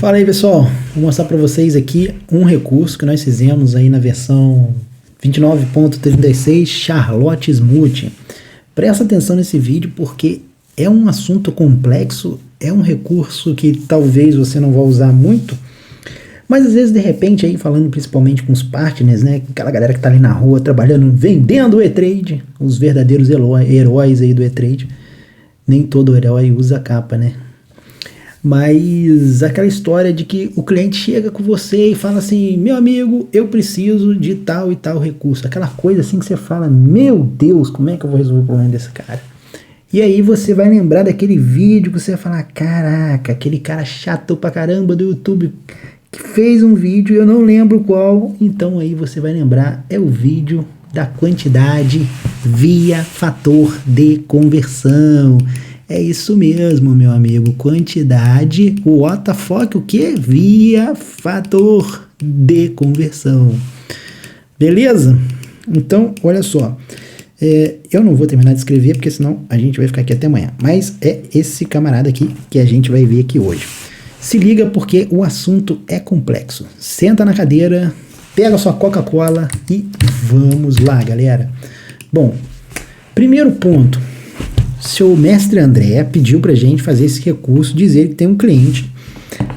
Fala aí, pessoal, vou mostrar para vocês aqui um recurso que nós fizemos aí na versão 29.36 Charlotte Smoothie. Presta atenção nesse vídeo porque é um assunto complexo, é um recurso que talvez você não vá usar muito, mas às vezes de repente aí falando principalmente com os partners, né, aquela galera que tá ali na rua trabalhando, vendendo o e-trade, os verdadeiros heróis aí do e-trade. Nem todo herói usa capa, né? Mas aquela história de que o cliente chega com você e fala assim, meu amigo, eu preciso de tal e tal recurso. Aquela coisa assim que você fala, meu Deus, como é que eu vou resolver o problema desse cara? E aí você vai lembrar daquele vídeo que você vai falar, caraca, aquele cara chato pra caramba do YouTube que fez um vídeo, eu não lembro qual. Então aí você vai lembrar, é o vídeo da quantidade via fator de conversão. É isso mesmo, meu amigo, quantidade, what the fuck, o que? Via fator de conversão. Beleza? Então, olha só, eu não vou terminar de escrever, porque senão a gente vai ficar aqui até amanhã, mas é esse camarada aqui que a gente vai ver aqui hoje. Se liga porque o assunto é complexo. Senta na cadeira, pega sua Coca-Cola e vamos lá, galera. Bom, primeiro ponto. Seu mestre André pediu pra gente fazer esse recurso, dizer que tem um cliente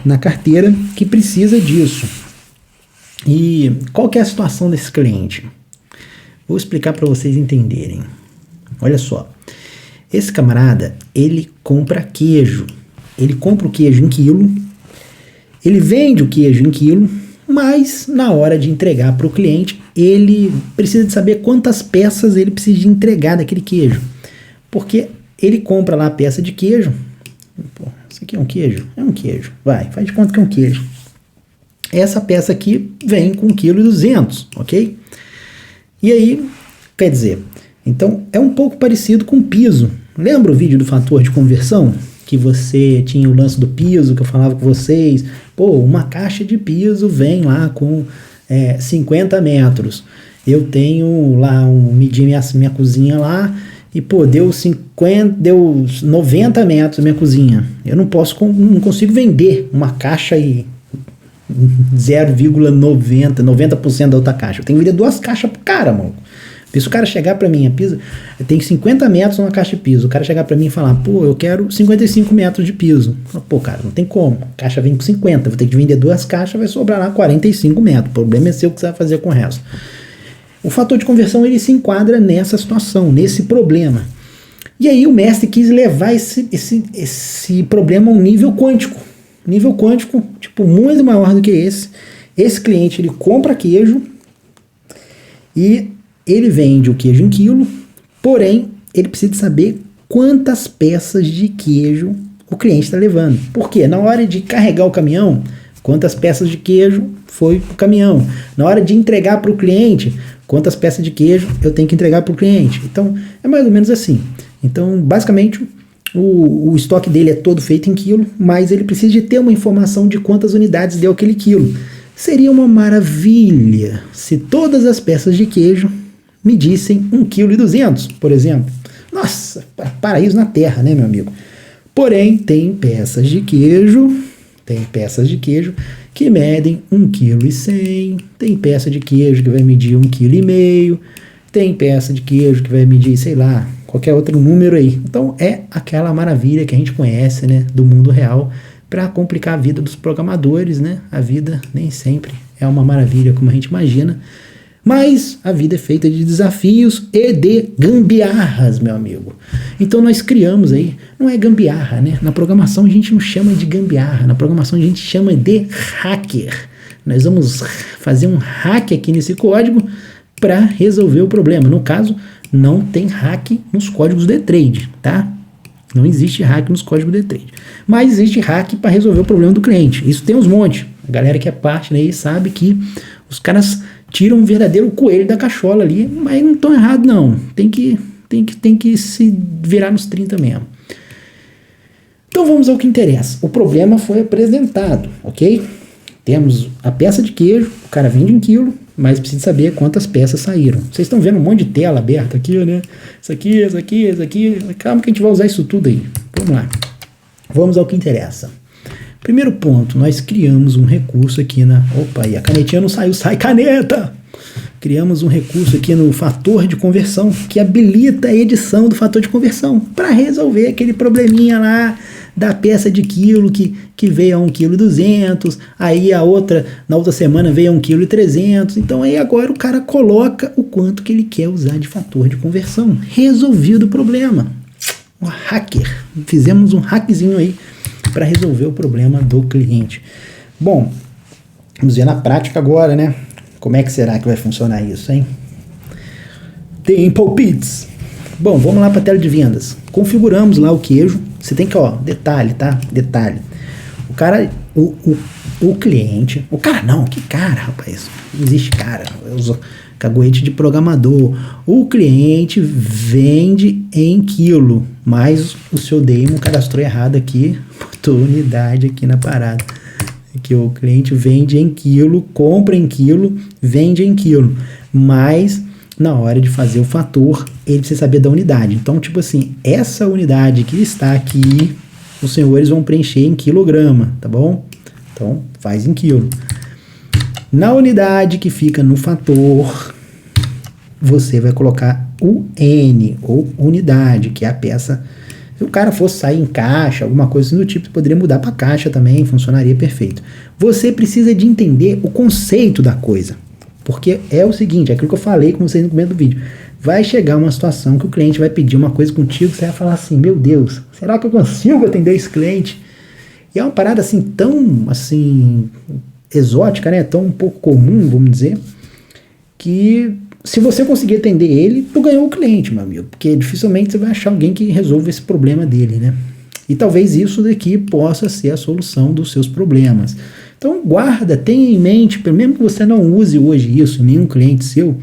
na carteira que precisa disso. E qual que é a situação desse cliente? Vou explicar para vocês entenderem. Olha só, esse camarada, ele compra queijo. Ele compra o queijo em quilo, ele vende o queijo em quilo, mas na hora de entregar para o cliente, ele precisa de saber quantas peças ele precisa de entregar daquele queijo. Porque ele compra lá a peça de queijo. Pô, isso aqui é um queijo? É um queijo. Vai, faz de conta que é um queijo. Essa peça aqui vem com 1,2 kg, ok? E aí, quer dizer, então é um pouco parecido com piso. Lembra o vídeo do fator de conversão? Que você tinha o lance do piso, que eu falava com vocês. Pô, uma caixa de piso vem lá com 50 metros. Eu tenho lá, medi minha cozinha lá, e pô, deu 90 metros minha cozinha. Eu não consigo vender uma caixa e 90% da outra caixa. Eu tenho que vender 2 caixas pro cara, mano. Se o cara chegar pra mim, tem 50 metros numa caixa de piso, o cara chegar pra mim e falar, pô, eu quero 55 metros de piso. Pô, cara, não tem como. A caixa vem com 50, vou ter que vender 2 caixas, vai sobrar lá 45 metros. O problema é seu, o que você vai fazer com o resto. O fator de conversão, ele se enquadra nessa situação, nesse problema. E aí o mestre quis levar esse problema a um nível quântico. Nível quântico, tipo, muito maior do que esse. Esse cliente, ele compra queijo e ele vende o queijo em quilo, porém, ele precisa saber quantas peças de queijo o cliente está levando. Por quê? Na hora de carregar o caminhão, quantas peças de queijo foi para o caminhão. Na hora de entregar para o cliente, quantas peças de queijo eu tenho que entregar para o cliente. Então, é mais ou menos assim. Então, basicamente, o estoque dele é todo feito em quilo, mas ele precisa de ter uma informação de quantas unidades deu aquele quilo. Seria uma maravilha se todas as peças de queijo medissem 1,2 kg, por exemplo. Nossa, paraíso na terra, né, meu amigo? Porém, tem peças de queijo que medem 1,1 kg, tem peça de queijo que vai medir 1,5 kg, tem peça de queijo que vai medir, sei lá, qualquer outro número aí. Então é aquela maravilha que a gente conhece, né, do mundo real, para complicar a vida dos programadores, né? A vida nem sempre é uma maravilha como a gente imagina, mas a vida é feita de desafios e de gambiarras, meu amigo. Então nós criamos aí, não é gambiarra, né? Na programação a gente não chama de gambiarra, na programação a gente chama de hacker. Nós vamos fazer um hack aqui nesse código para resolver o problema. No caso, não tem hack nos códigos de trade, tá? Não existe hack nos códigos de trade. Mas existe hack para resolver o problema do cliente. Isso tem uns montes. A galera que é partner aí sabe que os caras tiram um verdadeiro coelho da cachola ali, mas não estão errados não. Tem que se virar nos 30 mesmo. Então vamos ao que interessa. O problema foi apresentado, ok? Temos a peça de queijo, o cara vende 1 quilo, mas precisa saber quantas peças saíram. Vocês estão vendo um monte de tela aberta aqui, né? Isso aqui. Calma que a gente vai usar isso tudo aí. Vamos lá. Vamos ao que interessa. Primeiro ponto, nós criamos um recurso aqui na... Opa, e a canetinha não saiu, sai caneta! Criamos um recurso aqui no fator de conversão que habilita a edição do fator de conversão para resolver aquele probleminha lá da peça de quilo que veio a 1,2 kg, aí na outra semana veio a 1,3 kg. Então aí agora o cara coloca o quanto que ele quer usar de fator de conversão. Resolvido o problema. Um hacker. Fizemos um hackzinho aí para resolver o problema do cliente. Bom, vamos ver na prática agora, né? Como é que será que vai funcionar isso, hein? Tempo Pits. Bom, vamos lá para a tela de vendas. Configuramos lá o queijo. Você tem que, ó, detalhe, tá? Detalhe. O cara, o cliente... O cara não, que cara, rapaz? Não existe cara. Eu uso caguete de programador. O cliente vende em quilo, mas o seu Daemon cadastrou errado aqui. Botou unidade aqui na parada. Que o cliente vende em quilo, compra em quilo, vende em quilo, mas na hora de fazer o fator, ele precisa saber da unidade. Então, tipo assim, essa unidade que está aqui, os senhores vão preencher em quilograma, tá bom? Então, faz em quilo. Na unidade que fica no fator, você vai colocar o N, ou unidade, que é a peça. Se o cara fosse sair em caixa, alguma coisa assim do tipo, poderia mudar para caixa também, funcionaria perfeito. Você precisa de entender o conceito da coisa, porque é o seguinte, é aquilo que eu falei com vocês no começo do vídeo. Vai chegar uma situação que o cliente vai pedir uma coisa contigo, você vai falar assim, meu Deus, será que eu consigo atender esse cliente? E é uma parada assim, tão assim, exótica, né? Tão um pouco comum, vamos dizer, que... Se você conseguir atender ele, tu ganhou o cliente, meu amigo, porque dificilmente você vai achar alguém que resolva esse problema dele, né? E talvez isso daqui possa ser a solução dos seus problemas. Então guarda, tenha em mente, mesmo que você não use hoje isso, nenhum cliente seu,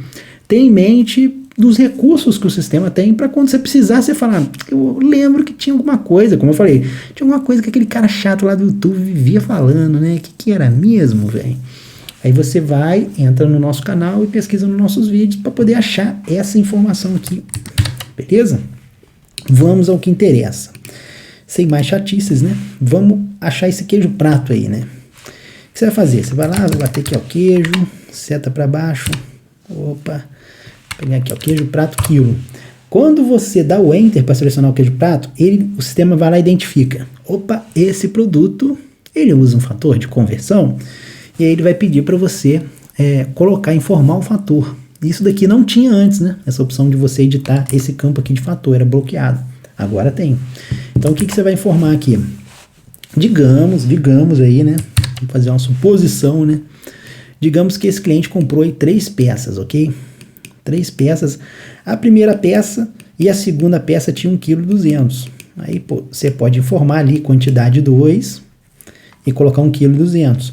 tenha em mente dos recursos que o sistema tem para quando você precisar, você falar, eu lembro que tinha alguma coisa, como eu falei, tinha alguma coisa que aquele cara chato lá do YouTube vivia falando, né? Que era mesmo, velho? Aí você vai, entra no nosso canal e pesquisa nos nossos vídeos para poder achar essa informação aqui, beleza? Vamos ao que interessa. Sem mais chatices, né? Vamos achar esse queijo prato aí, né? O que você vai fazer? Você vai lá, vai bater aqui, ó, queijo, seta para baixo, opa, pegar aqui, ó, queijo prato quilo. Quando você dá o Enter para selecionar o queijo prato, o sistema vai lá e identifica, opa, esse produto, ele usa um fator de conversão. E aí ele vai pedir para você informar o fator. Isso daqui não tinha antes, né? Essa opção de você editar esse campo aqui de fator, era bloqueado. Agora tem. Então o que você vai informar aqui? Digamos aí, né? Vamos fazer uma suposição, né? Digamos que esse cliente comprou aí 3 peças, ok? 3 peças. A primeira peça e a segunda peça tinha 1,2 kg. Aí pô, você pode informar ali quantidade 2 e colocar 1,2 kg.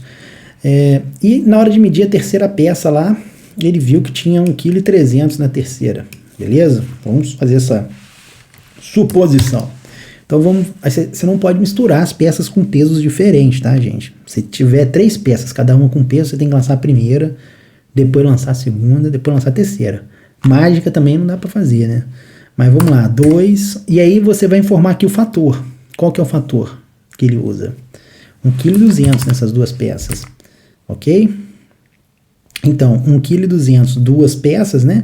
E na hora de medir a terceira peça lá, ele viu que tinha 1,3 kg na terceira, beleza? Vamos fazer essa suposição. Então você não pode misturar as peças com pesos diferentes, tá, gente? Se tiver 3 peças, cada uma com peso, você tem que lançar a primeira, depois lançar a segunda, depois lançar a terceira. Mágica também não dá para fazer, né? Mas vamos lá, 2, e aí você vai informar aqui o fator. Qual que é o fator que ele usa? 1,2 kg nessas 2 peças. Ok? Então, 1,2 kg, 2 peças, né?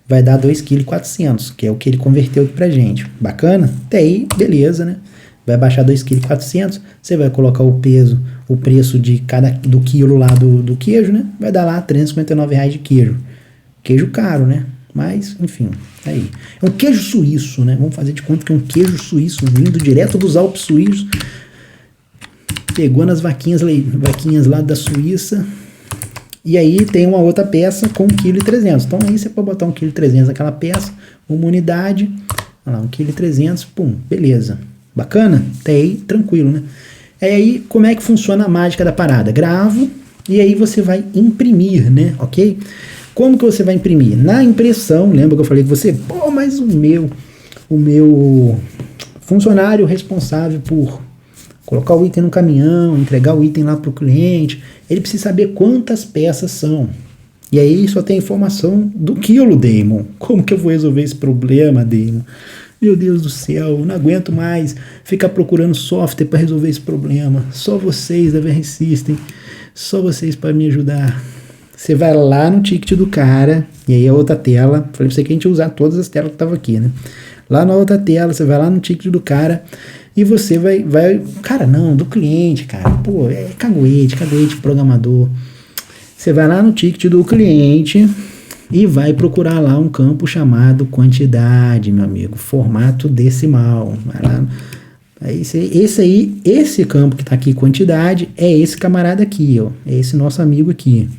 Vai dar 2,4 kg, que é o que ele converteu aqui pra gente. Bacana? Até aí, beleza, né? Vai baixar 2,4 kg, você vai colocar o peso, o preço do quilo lá do queijo, né? Vai dar lá R$359 de queijo. Queijo caro, né? Mas, enfim, aí. É um queijo suíço, né? Vamos fazer de conta que é um queijo suíço, vindo direto dos Alpes suíços. Pegou nas vaquinhas lá da Suíça. E aí tem uma outra peça com 1,3 kg. Então aí você pode botar 1,3 kg naquela peça, uma unidade, olha lá, 1,3 kg, pum, beleza. Bacana? Até aí, tranquilo, né? Aí, como é que funciona a mágica da parada? Gravo, e aí você vai imprimir, né? Ok? Como que você vai imprimir? Na impressão, lembra que eu falei com você? Pô, mas o meu funcionário responsável por colocar o item no caminhão, entregar o item lá para o cliente, ele precisa saber quantas peças são. E aí só tem informação do quilo, Daemon. Como que eu vou resolver esse problema, Daemon? Meu Deus do céu, não aguento mais ficar procurando software para resolver esse problema. Só vocês da VR System, só vocês para me ajudar. Você vai lá no ticket do cara, e aí a outra tela, falei pra você que a gente ia usar todas as telas que estavam aqui, né? Lá na outra tela, você vai lá no ticket do cara e você vai cara, não, do cliente, cara, pô, é caguete, programador. Você vai lá no ticket do cliente e vai procurar lá um campo chamado quantidade, meu amigo, formato decimal. Vai lá. Esse campo que está aqui, quantidade, é esse camarada aqui, ó, é esse nosso amigo aqui.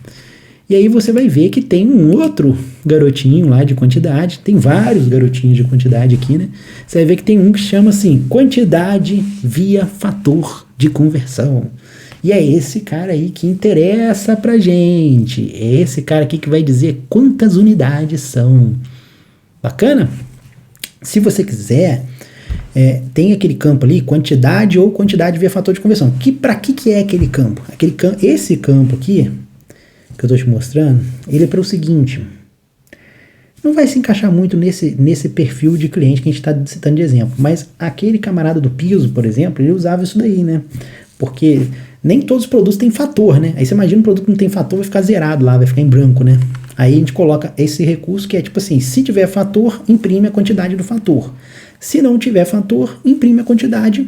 E aí você vai ver que tem um outro garotinho lá de quantidade, tem vários garotinhos de quantidade aqui, né? Você vai ver que tem um que chama assim, quantidade via fator de conversão. E é esse cara aí que interessa pra gente. É esse cara aqui que vai dizer quantas unidades são. Bacana? Se você quiser, tem aquele campo ali, quantidade ou quantidade via fator de conversão. Para que é aquele campo? Esse campo aqui, que eu estou te mostrando, ele é para o seguinte, não vai se encaixar muito nesse perfil de cliente que a gente está citando de exemplo, mas aquele camarada do piso, por exemplo, ele usava isso daí, né? Porque nem todos os produtos têm fator, né? Aí você imagina um produto que não tem fator, vai ficar zerado lá, vai ficar em branco, né? Aí a gente coloca esse recurso que é tipo assim, se tiver fator, imprime a quantidade do fator. Se não tiver fator, imprime a quantidade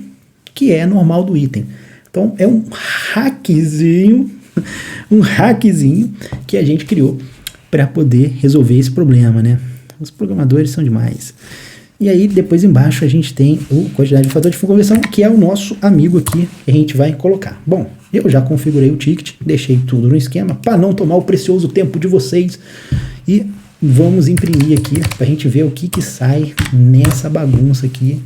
que é normal do item. Então é um hackzinho que a gente criou para poder resolver esse problema, né? Os programadores são demais. E aí depois embaixo a gente tem o quantidade de fator de conversão, que é o nosso amigo aqui que a gente vai colocar. Bom, eu já configurei o ticket, deixei tudo no esquema para não tomar o precioso tempo de vocês e vamos imprimir aqui para a gente ver o que sai nessa bagunça aqui.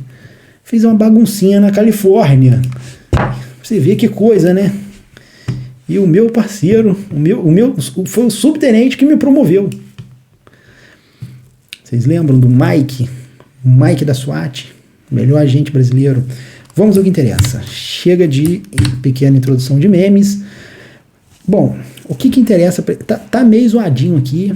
Fiz uma baguncinha na Califórnia. Você vê que coisa, né? E o meu parceiro, foi o subtenente que me promoveu. Vocês lembram do Mike? O Mike da SWAT, melhor agente brasileiro. Vamos ao que interessa. Chega de pequena introdução de memes. Bom, o que interessa? Tá meio zoadinho aqui.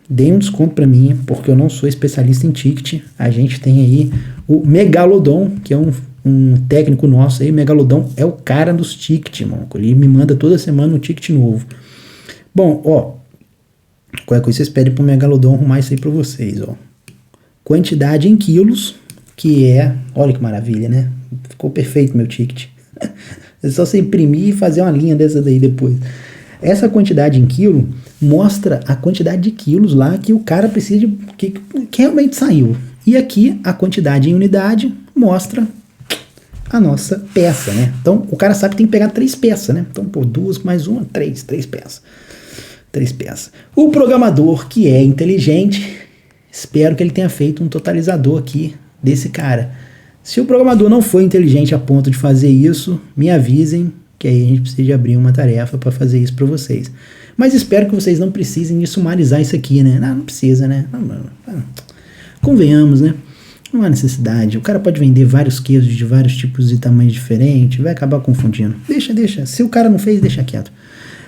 Dê um desconto para mim, porque eu não sou especialista em ticket. A gente tem aí o Megalodon, que é um técnico nosso aí. Megalodon é o cara dos tickets, mano. Ele me manda toda semana um ticket novo. Bom, ó, qualquer coisa vocês pedem pro Megalodon arrumar isso aí para vocês, ó. Quantidade em quilos, que é, olha que maravilha, né? Ficou perfeito meu ticket. É só você imprimir e fazer uma linha dessa daí depois. Essa quantidade em quilo mostra a quantidade de quilos lá que o cara precisa de, que realmente saiu. E aqui a quantidade em unidade mostra a nossa peça, né? Então o cara sabe que tem que pegar 3 peças, né? Então, pô, 2 mais 1, 3 peças. 3 peças. O programador que é inteligente, espero que ele tenha feito um totalizador aqui desse cara. Se o programador não for inteligente a ponto de fazer isso, me avisem, que aí a gente precisa de abrir uma tarefa para fazer isso para vocês. Mas espero que vocês não precisem de sumarizar isso aqui, né? Não precisa, né? Convenhamos, né? Não há necessidade. O cara pode vender vários queijos de vários tipos e tamanhos diferentes, vai acabar confundindo. Deixa. Se o cara não fez, deixa quieto.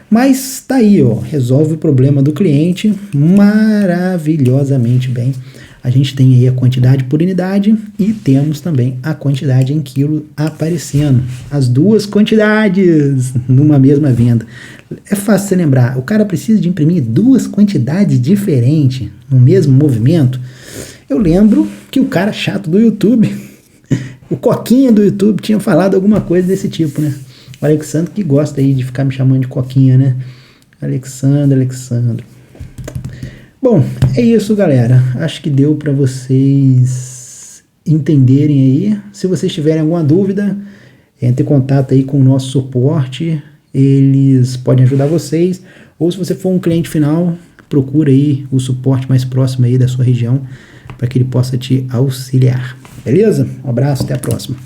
Mas tá aí, ó, resolve o problema do cliente maravilhosamente bem. A gente tem aí a quantidade por unidade e temos também a quantidade em quilo aparecendo. As duas quantidades numa mesma venda. É fácil você lembrar, o cara precisa de imprimir 2 quantidades diferentes no mesmo movimento. Eu lembro que o cara chato do YouTube, o Coquinha do YouTube, tinha falado alguma coisa desse tipo, né? O Alexandre que gosta aí de ficar me chamando de Coquinha, né? Alexandre. Bom, é isso, galera. Acho que deu para vocês entenderem aí. Se vocês tiverem alguma dúvida, entre em contato aí com o nosso suporte. Eles podem ajudar vocês. Ou se você for um cliente final, procura aí o suporte mais próximo aí da sua região para que ele possa te auxiliar. Beleza? Um abraço, até a próxima.